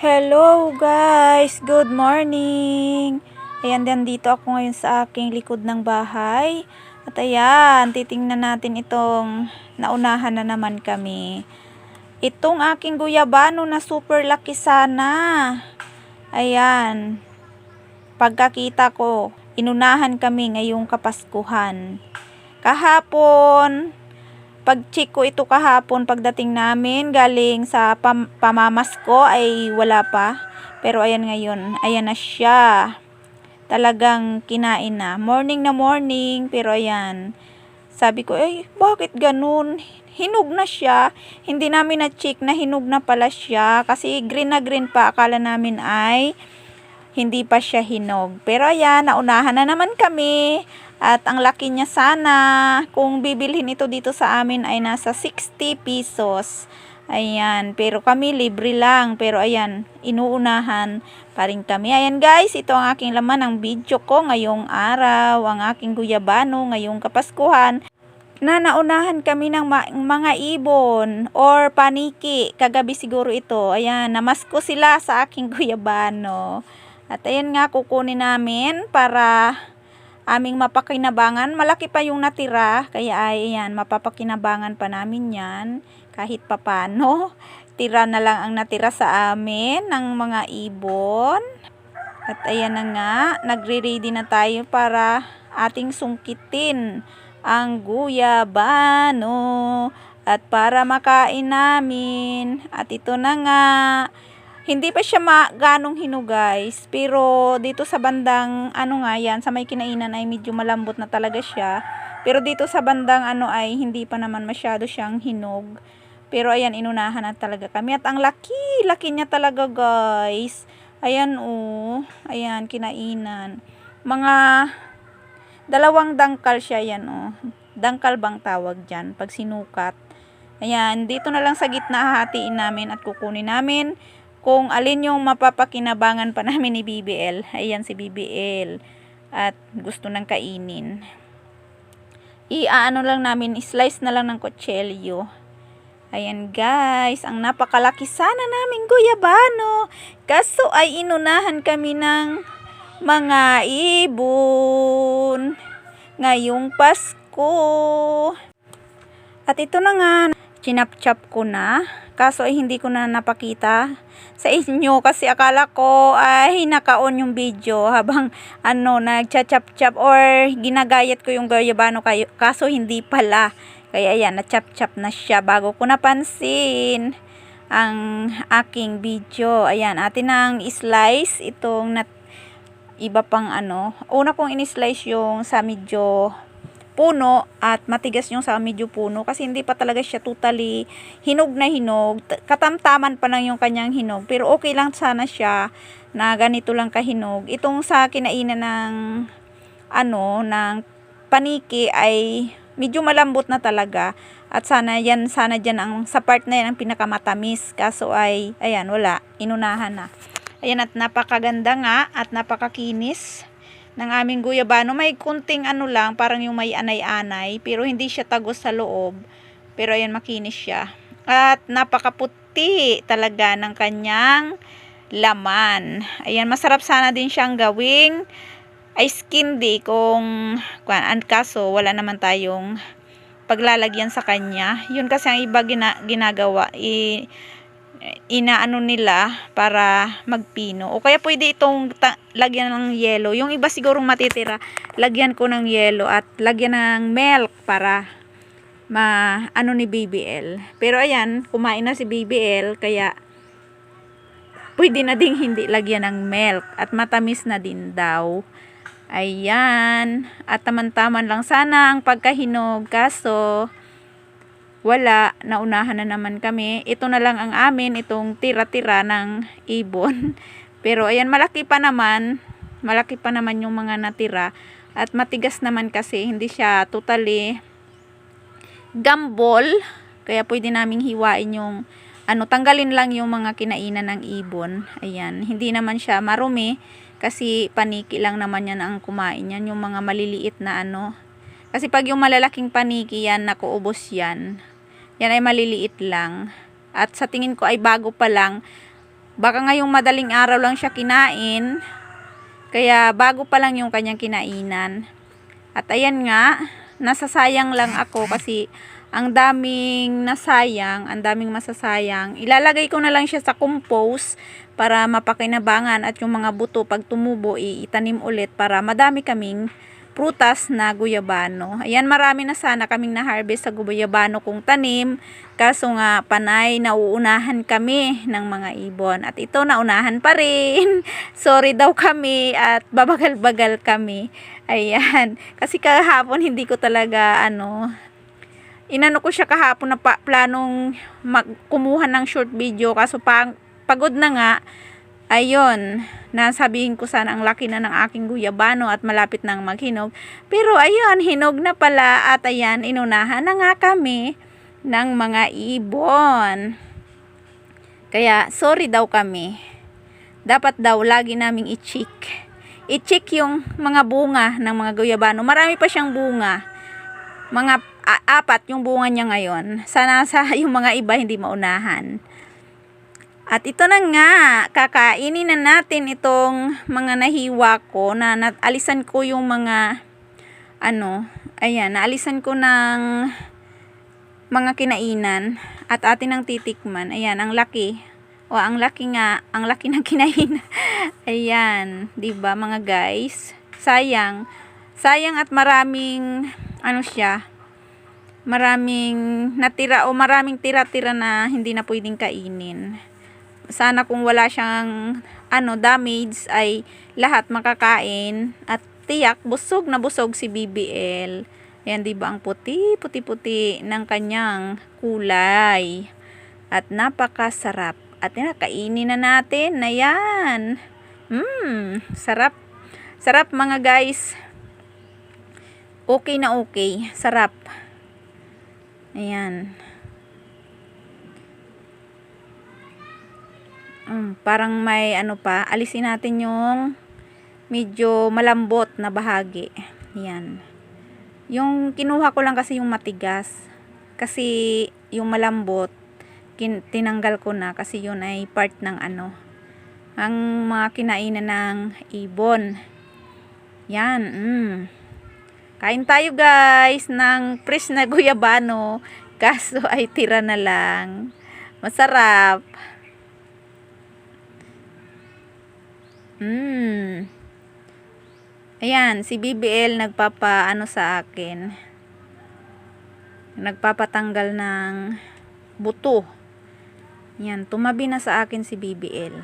Hello guys! Good morning! Ayan, dito ako ngayon sa aking likod ng bahay. At ayan, titingnan natin itong naunahan na naman kami. Itong aking guyabano na super laki sana. Ayan, pagkakita ko, inunahan kami ngayong Kapaskuhan. Kahapon, pag-check ko ito kahapon pagdating namin galing sa pamamasko ay wala pa. Pero ayan ngayon, ayan na siya. Talagang kinain na. Morning na morning, pero ayan. Sabi ko, bakit ganun? Hinog na siya. Hindi namin na-check na hinog na pala siya. Kasi green na green pa. Akala namin ay hindi pa siya hinog. Pero ayan, naunahan na naman kami. At ang laki niya sana, kung bibilhin ito dito sa amin ay nasa 60 pesos. Ayan, pero kami libre lang. Pero ayan, inuunahan pa rin kami. Ayan guys, ito ang aking laman ng video ko ngayong araw. Ang aking guyabano ngayong Kapaskuhan. Na naunahan kami ng mga ibon or paniki. Kagabi siguro ito. Ayan, namasko sila sa aking guyabano. At ayan nga, kukunin namin para aming mapakinabangan. Malaki pa yung natira, kaya ayan, mapapakinabangan pa namin yan kahit papano. Tira na lang ang natira sa amin ng mga ibon. At ayan na nga, nagre-ready na tayo para ating sungkitin ang guyabano at para makain namin. At ito na nga, hindi pa siya ganong hinog guys, pero dito sa bandang ano nga yan, sa may kinainan ay medyo malambot na talaga siya. Pero dito sa bandang ano ay hindi pa naman masyado siyang hinog. Pero ayan, inunahan na talaga kami. At ang laki niya talaga guys. Ayan ayan, kinainan. Mga dalawang dangkal siya yan Dangkal bang tawag dyan pag sinukat. Ayan, dito na lang sa gitna hahatiin namin at kukunin namin kung alin yung mapapakinabangan pa namin ni BBL. Ayan si BBL. At gusto nang kainin. Iaano lang namin, slice na lang ng kutsilyo. Ayan guys, ang napakalaki sana naming guyabano. Kaso ay inunahan kami ng mga ibon ngayong Pasko. At ito na nga, chinap-chop ko na. Kaso ay hindi ko na napakita sa inyo kasi akala ko ay naka-on yung video habang nagcha-chop-chop or ginagayat ko yung guyabano kaso hindi pala. Kaya ayan, na-chop-chop na siya bago ko napansin ang aking video. Ayan, atin nang i-slice itong iba pang Una kong in-slice yung sa medyo puno at matigas yung sa medyo puno kasi hindi pa talaga siya totally hinog na hinog. Katamtaman pa lang yung kanyang hinog. Pero okay lang sana siya na ganito lang kahinog. Itong sa kinainan ng paniki ay medyo malambot na talaga. At sana dyan ang sa part na yan ang pinakamatamis. Kaso ay ayan, wala. Inunahan na. Ayan, at napakaganda nga at napakakinis ng aming guyabano. May kunting lang, parang yung may anay-anay, pero hindi siya tagos sa loob. Pero ayan, makinis siya. At napakaputi talaga ng kanyang laman. Ayan, masarap sana din siyang gawing ice candy kung kaso wala naman tayong paglalagyan sa kanya. Yun kasi ang iba ginagawa, inaano nila para magpino. O kaya pwede itong lagyan ng yelo. Yung iba sigurong matitira, lagyan ko ng yelo at lagyan ng milk para ni BBL. Pero ayan, kumain na si BBL kaya pwede na ding hindi lagyan ng milk at matamis na din daw. Ayan, at taman-taman lang sana ang pagkahinog kaso wala, naunahan na naman kami. Ito na lang ang amin, itong tira-tira ng ibon. Pero ayan, malaki pa naman yung mga natira. At matigas naman kasi, hindi siya totally gambol. Kaya pwede naming hiwain yung, tanggalin lang yung mga kinainan ng ibon. Ayan, hindi naman siya marumi. Kasi paniki lang naman yan ang kumain yan. Yung mga maliliit na Kasi pag yung malalaking paniki yan, nakuubos yan. Yan ay maliliit lang. At sa tingin ko ay bago pa lang. Baka ngayong madaling araw lang siya kinain. Kaya bago pa lang yung kanyang kinainan. At ayan nga, nasasayang lang ako kasi ang daming nasayang, ang daming masasayang. Ilalagay ko na lang siya sa compost para mapakinabangan at yung mga buto pag tumubo itanim ulit para madami kaming prutas na guyabano. Ayan, marami na sana kaming na-harvest sa guyabano kong tanim. Kaso nga, panay, nauunahan kami ng mga ibon. At ito, naunahan pa rin. Sorry daw kami at babagal-bagal kami. Ayan. Kasi kahapon, hindi ko talaga, inano ko siya kahapon na planong kumuha ng short video. Kaso pagod na nga. Ayun, nasabihin ko sana ang laki na ng aking guyabano at malapit nang maghinog. Pero ayun, hinog na pala at ayan, inunahan na nga kami ng mga ibon. Kaya, sorry daw kami. Dapat daw lagi naming i-check. I-check yung mga bunga ng mga guyabano. Marami pa siyang bunga. Mga 4 yung bunga niya ngayon. Sana yung mga iba hindi maunahan. At ito na nga, kakainin na natin itong mga nahiwa ko na alisan ko yung mga ayan, naalisan ko ng mga kinainan at atin ang titikman. Ayan, ang laki. O, ang laki nga, ang laki ng kinainan. Ayan, 'di ba mga guys? Sayang. Sayang at maraming maraming natira o maraming tira-tira na hindi na pwedeng kainin. Sana kung wala siyang damage ay lahat makakain at tiyak busog na busog si BBL. Ayan, 'di ba ang puti ng kanyang kulay. At napakasarap. At kainin na natin. Ayan. Sarap. Sarap mga guys. Okay na okay. Sarap. Ayan. Parang may alisin natin yung medyo malambot na bahagi. Yan. Yung kinuha ko lang kasi yung matigas. Kasi yung malambot, tinanggal ko na kasi yun ay part ng ang mga kinainan ng ibon. Yan. Kain tayo guys ng fresh na guyabano. Kaso ay tira na lang. Masarap. Ayan, si BBL sa akin. Nagpapatanggal ng buto. Ayan, tumabi na sa akin si BBL.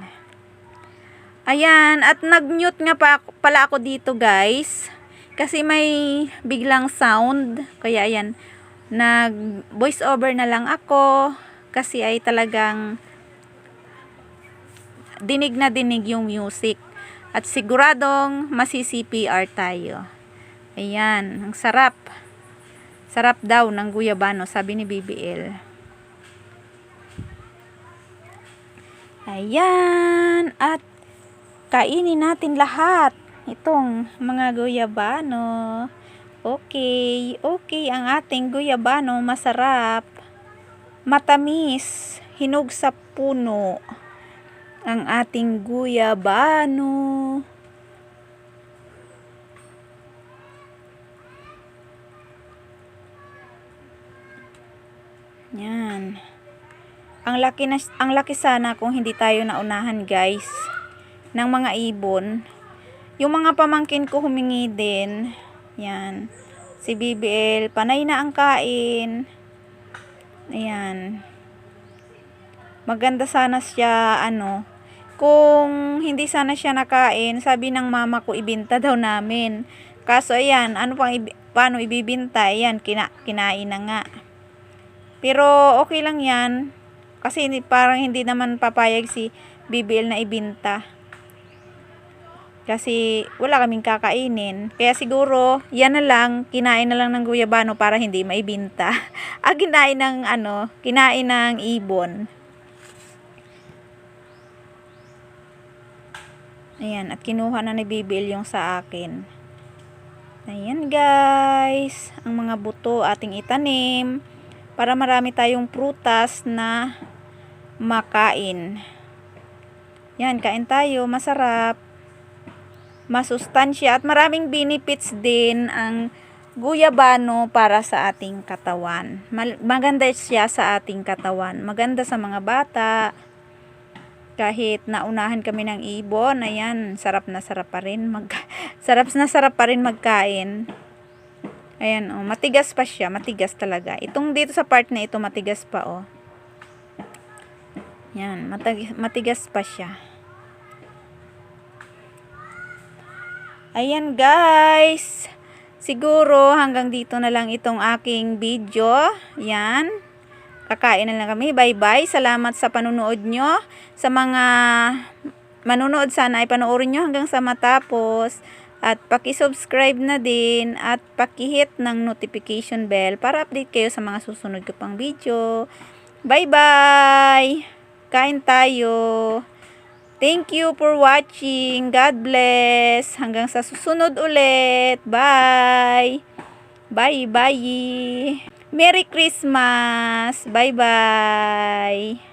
Ayan, at nag-mute nga pala ako dito guys. Kasi may biglang sound. Kaya ayan, nag voice over na lang ako. Kasi ay talagang dinig na dinig yung music. At siguradong masi-CPR tayo. Ayan, ang sarap. Sarap daw ng guyabano, sabi ni BBL. Ayan, at kainin natin lahat itong mga guyabano. Okay, ang ating guyabano, masarap. Matamis, hinog sa puno. Ang ating guyabano. Yan. Ang laki sana kung hindi tayo naunahan guys ng mga ibon. Yung mga pamangkin ko humingi din. Yan. Si BBL, panay na ang kain. Ayan. Maganda sana siya, kung hindi sana siya nakain, sabi ng mama ko, ibinta daw namin. Kaso, ayan, paano ibibinta? Ayan, kinain na nga. Pero, okay lang yan. Kasi parang hindi naman papayag si BBL na ibinta. Kasi, wala kaming kakainin. Kaya siguro, yan na lang, kinain na lang ng guyabano para hindi maibinta. Kinain ng ibon. Ayan, at kinuha na ni BBL yung sa akin. Ayan guys, ang mga buto ating itanim para marami tayong prutas na makain. Yan, kain tayo. Masarap. Masustansya at maraming benefits din ang guyabano para sa ating katawan. Maganda siya sa ating katawan. Maganda sa mga bata. Kahit naunahan kami ng ibon, ayan, sarap na sarap pa rin magkain. Ayan, oh, matigas pa siya, matigas talaga. Itong dito sa part na ito, matigas pa, oh. Yan, matigas pa siya. Ayan guys, siguro hanggang dito na lang itong aking video. Yan, kakain na lang kami. Bye bye, salamat sa panunood nyo. Sa mga manunood, sana ay panoorin nyo hanggang sa matapos. At paki-subscribe na din at paki-hit ng notification bell para update kayo sa mga susunod ko pang video. Bye bye, kain tayo. Thank you for watching. God bless. Hanggang sa susunod ulit. Bye. Bye. Merry Christmas. Bye.